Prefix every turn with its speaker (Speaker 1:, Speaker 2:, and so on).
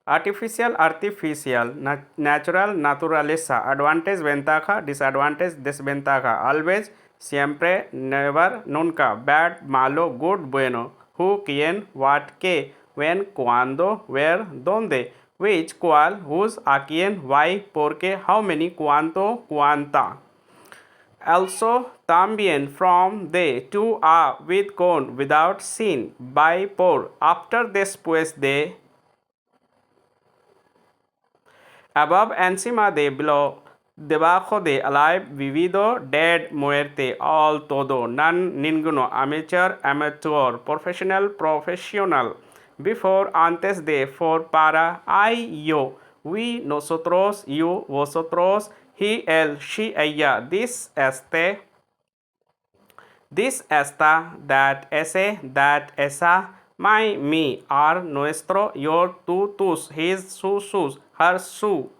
Speaker 1: Artificial, artificial, natural, naturaleza, advantage, ventaja, disadvantage, desventaja, always, siempre, never, nunca, bad, malo, good, bueno, who, quién, what, qué, when, cuándo, where, dónde, which, cuál, whose, a quién, why, por qué, how many, cuánto, cuánta. Also, también, from, de, to, a, with, con, without, sin, by, por, after, después de, above, encima de, below, debajo de, alive, vivido, dead, muerte, all, todo, none, ninguno, amateur, amateur, professional, professional, before, antes de, for, para, I, yo, we, nosotros, you, vosotros, he, él, she, ella, this, este, this, esta, that, ese, that, esa, my, me, our, nuestro, your, tú, tus, his, su, sus, her, su,